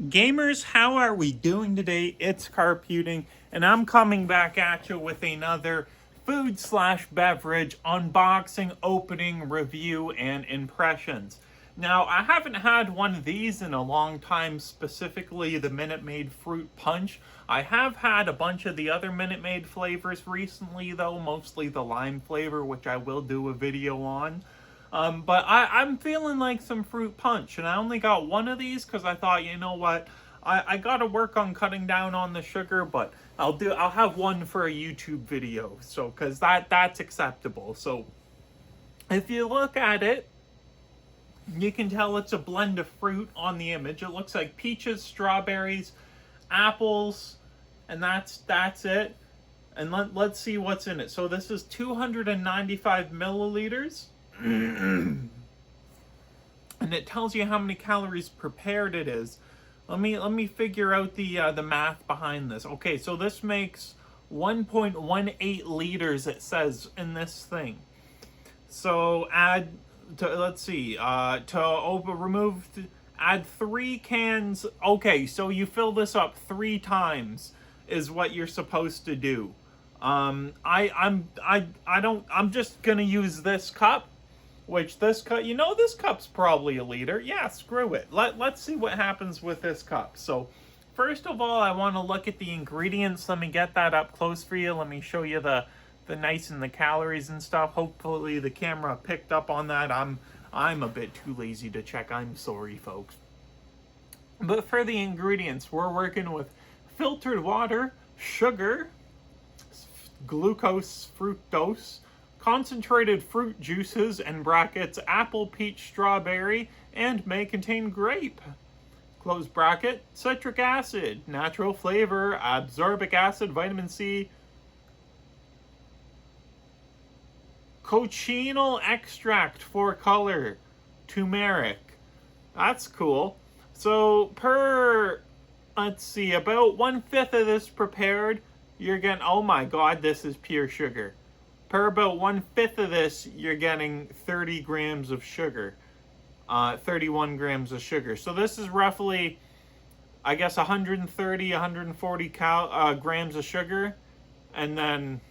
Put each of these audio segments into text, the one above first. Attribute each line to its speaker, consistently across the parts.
Speaker 1: Gamers, how are we doing today? It's Carputing, and I'm coming back at you with another food slash beverage unboxing, opening, review, and impressions. Now, I haven't had one of these in a long time, specifically the Minute Maid Fruit Punch. I have had a bunch of the other Minute Maid flavors recently, though, mostly the lime flavor, which I will do a video on. But I'm feeling like some fruit punch, and I only got one of these because I thought, you know what, I gotta work on cutting down on the sugar, but I'll have one for a YouTube video, so because that's acceptable. So if you look at it, you can tell it's a blend of fruit on the image. It looks like peaches, strawberries, apples, and that's it. And let's see what's in it. So this is 295 milliliters. And it tells you how many calories prepared it is. Let me figure out the math behind this. Okay, so this makes 1.18 liters. It says in this thing. So add to let's see add 3 cans. Okay, so you fill this up 3 times is what you're supposed to do. I'm just gonna use this cup. Which this cup, this cup's probably a liter. Yeah, screw it. Let's see what happens with this cup. So, first of all, I want to look at the ingredients. Let me get that up close for you. Let me show you the nice and the calories and stuff. Hopefully the camera picked up on that. I'm a bit too lazy to check. I'm sorry, folks. But for the ingredients, we're working with filtered water, sugar, glucose, fructose, concentrated fruit juices, and brackets, apple, peach, strawberry, and may contain grape. Close bracket, citric acid, natural flavor, ascorbic acid, vitamin C, cochineal extract for color, turmeric. That's cool. So let's see, about 1/5 of this prepared, you're getting, oh my god, this is pure sugar. Per about 1/5 of this, you're getting 30 grams of sugar. 31 grams of sugar. So this is roughly, I guess, 130, 140 grams of sugar. And then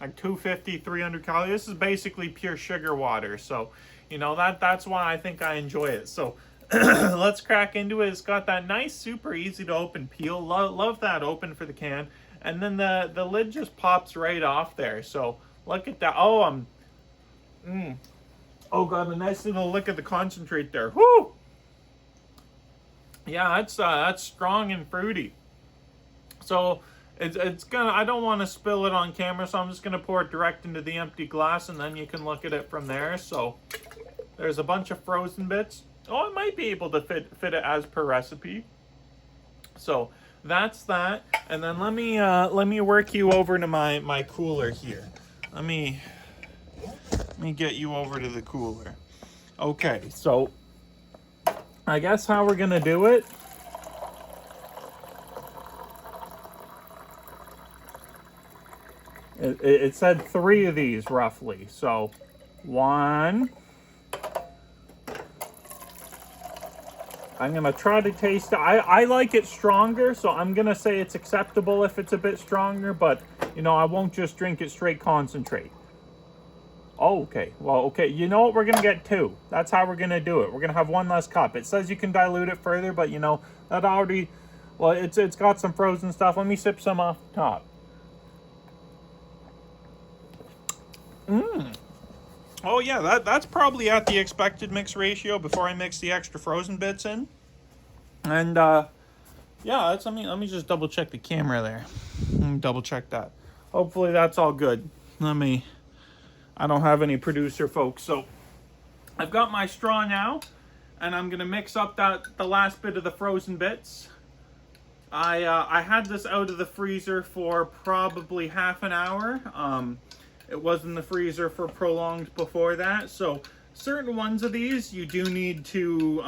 Speaker 1: like 250, 300 calories. This is basically pure sugar water. So, that's why I think I enjoy it. So let's crack into it. It's got that nice, super easy to open peel. Love that open for the can. And then the lid just pops right off there. So look at that. Oh, oh god, a nice little lick of the concentrate there. Whoo! Yeah, that's strong and fruity. So it's gonna. I don't want to spill it on camera, so I'm just gonna pour it direct into the empty glass, and then you can look at it from there. So there's a bunch of frozen bits. Oh, I might be able to fit it as per recipe. So that's that, and then let me work you over to my cooler here. Let me get you over to the cooler. Okay, so I guess how we're gonna do it. It said 3 of these roughly, so 1. I'm going to try to taste it. I like it stronger, so I'm going to say it's acceptable if it's a bit stronger, but, I won't just drink it straight concentrate. Oh, okay. Well, okay. You know what? We're going to get 2. That's how we're going to do it. We're going to have 1 less cup. It says you can dilute it further, but, that already, well, it's got some frozen stuff. Let me sip some off the top. Oh yeah, that's probably at the expected mix ratio before I mix the extra frozen bits in. And yeah, let me just double check the camera there. Let me double check that. Hopefully that's all good. I don't have any producer folks, so I've got my straw now, and I'm gonna mix up the last bit of the frozen bits. I had this out of the freezer for probably half an hour. It was in the freezer for prolonged before that. So certain ones of these you do need to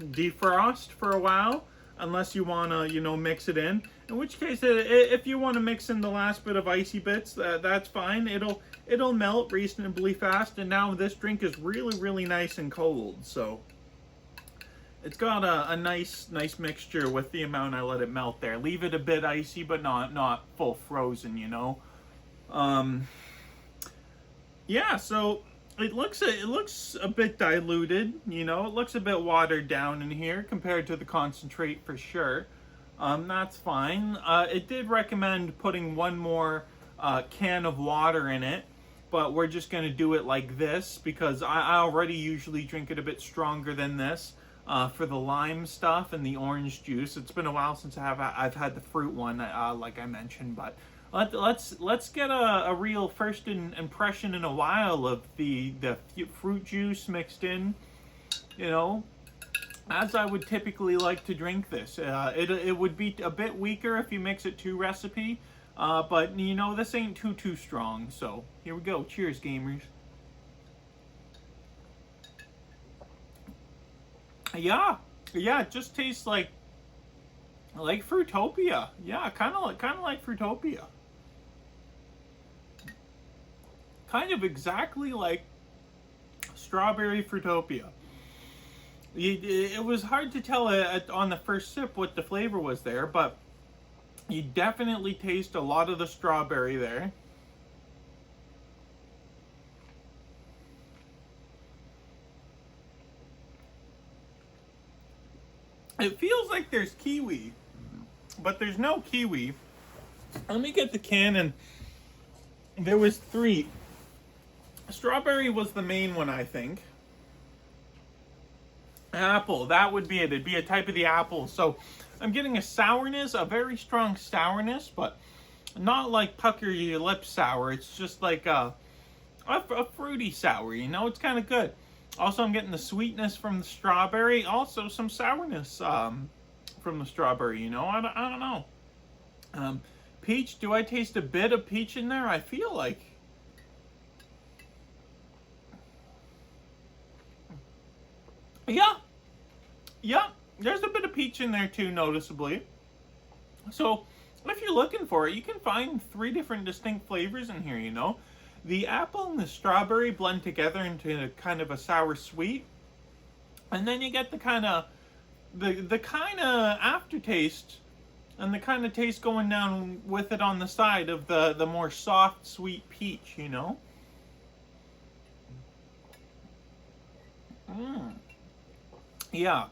Speaker 1: defrost for a while, unless you want to, mix it in. In which case, if you want to mix in the last bit of icy bits, that's fine. It'll melt reasonably fast. And now this drink is really, really nice and cold. So It's got a nice mixture with the amount I let it melt there. Leave it a bit icy, but not full frozen, you know. Um, yeah, so it looks a bit diluted, you know. It looks a bit watered down in here compared to the concentrate for sure. That's fine. It did recommend putting one more can of water in it, but we're just going to do it like this because I already usually drink it a bit stronger than this for the lime stuff and the orange juice. It's been a while since I've had the fruit one, like I mentioned, but let's get a real first impression in a while of the fruit juice mixed in, you know, as I would typically like to drink this. It would be a bit weaker if you mix it to recipe, but you know, this ain't too strong. So here we go. Cheers, gamers. Yeah, it just tastes like Fruitopia. Yeah, kind of like Fruitopia. Kind of exactly like strawberry Fruitopia. It was hard to tell on the first sip what the flavor was there, but you definitely taste a lot of the strawberry there. It feels like there's kiwi, but there's no kiwi. Let me get the can, and there was 3. Strawberry was the main one, I think. Apple, that would be it. It'd be a type of the apple. So I'm getting a sourness, a very strong sourness, but not like pucker your lips sour. It's just like a fruity sour, you know? It's kind of good. Also, I'm getting the sweetness from the strawberry. Also, some sourness from the strawberry, you know? I don't know. Peach, do I taste a bit of peach in there? I feel like. Yeah, there's a bit of peach in there too, noticeably. So, if you're looking for it, you can find 3 different distinct flavors in here, you know? The apple and the strawberry blend together into kind of a sour sweet. And then you get the kind of aftertaste and the kind of taste going down with it on the side of the more soft, sweet peach, you know? Yeah.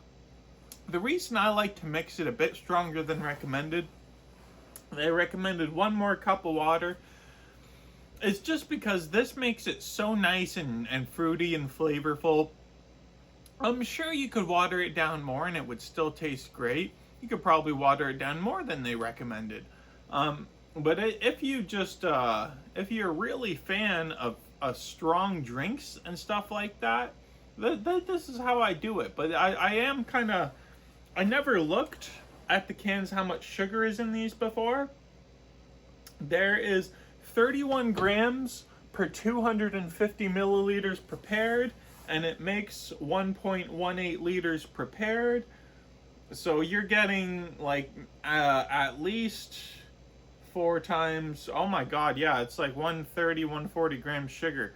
Speaker 1: The reason I like to mix it a bit stronger than recommended, they recommended 1 more cup of water. It's just because this makes it so nice and fruity and flavorful. I'm sure you could water it down more and it would still taste great. You could probably water it down more than they recommended. But if you just, if you're a really fan of strong drinks and stuff like that, this is how I do it. But I am kind of, I never looked at the cans how much sugar is in these before. There is 31 grams per 250 milliliters prepared, and it makes 1.18 liters prepared. So you're getting like at least 4 times, oh my god, yeah, it's like 130, 140 grams sugar.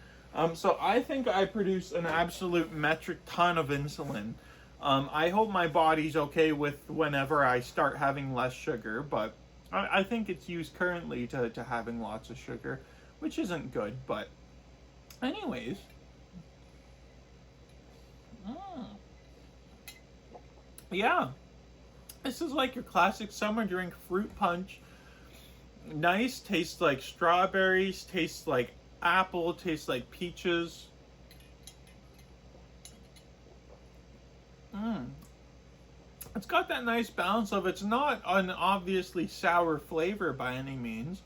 Speaker 1: So I think I produce an absolute metric ton of insulin. I hope my body's okay with whenever I start having less sugar, but I think it's used currently to having lots of sugar, which isn't good, but anyways. Yeah, this is like your classic summer drink, fruit punch. Nice, tastes like strawberries, tastes like apple, tastes like peaches. It's got that nice balance of, it's not an obviously sour flavor by any means,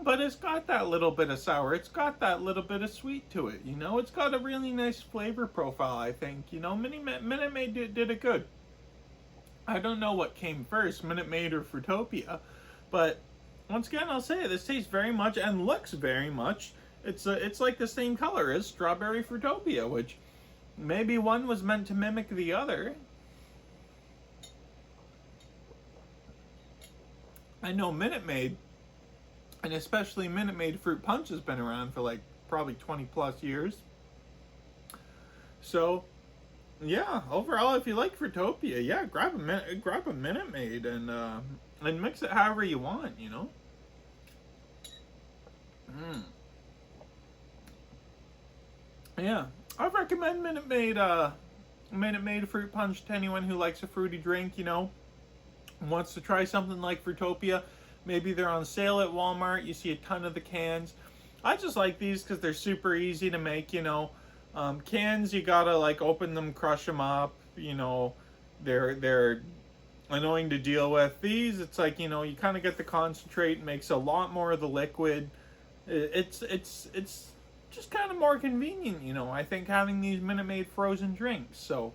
Speaker 1: but it's got that little bit of sour. It's got that little bit of sweet to it, you know? It's got a really nice flavor profile, I think. You know, Minute Maid did it good. I don't know what came first, Minute Maid or Fruitopia, but once again, I'll say it, this tastes very much and looks very much. It's like the same color as Strawberry Fruitopia, which maybe one was meant to mimic the other. I know Minute Maid, and especially Minute Maid Fruit Punch, has been around for like probably 20 plus years. So yeah, overall, if you like Fruitopia, yeah, grab a Minute Maid and mix it however you want, you know. Mm. Yeah, I recommend Minute Maid fruit punch to anyone who likes a fruity drink, you know, wants to try something like Fruitopia. Maybe they're on sale at Walmart. You see a ton of the cans. I just like these because they're super easy to make. You know, cans you gotta like open them, crush them up. You know, they're annoying to deal with. These, it's like, you know, you kind of get the concentrate. Makes a lot more of the liquid. It's just kind of more convenient. You know, I think having these Minute Maid frozen drinks. So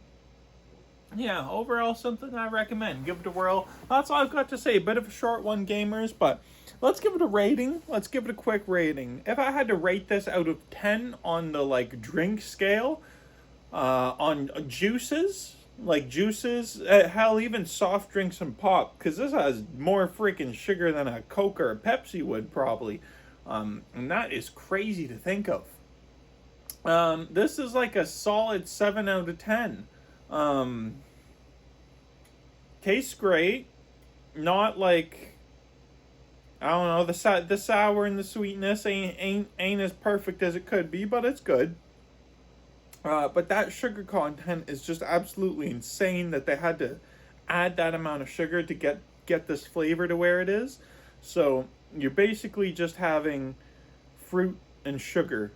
Speaker 1: yeah, overall something I recommend. Give it a whirl. That's all I've got to say. Bit of a short one, gamers, but let's give it a rating. Let's give it a quick rating. If I had to rate this out of 10 on the like drink scale, on juices, hell, even soft drinks and pop, because this has more freaking sugar than a Coke or a Pepsi would probably. And that is crazy to think of. This is like a solid 7 out of 10. Um, Tastes great. Not like, I don't know, the sour and the sweetness ain't as perfect as it could be, but it's good. But that sugar content is just absolutely insane that they had to add that amount of sugar to get this flavor to where it is. So you're basically just having fruit and sugar.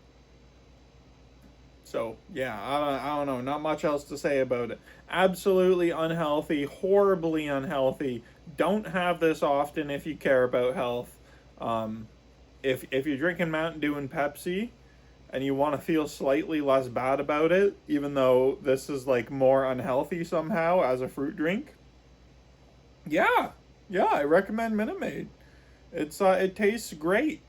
Speaker 1: So yeah, I don't know, not much else to say about it. Absolutely unhealthy, horribly unhealthy. Don't have this often if you care about health. If you're drinking Mountain Dew and Pepsi, and you want to feel slightly less bad about it, even though this is like more unhealthy somehow as a fruit drink, yeah, I recommend Minute Maid. It tastes great,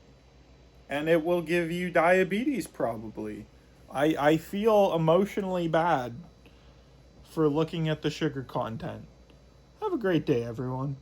Speaker 1: and it will give you diabetes probably. I feel emotionally bad for looking at the sugar content. Have a great day, everyone.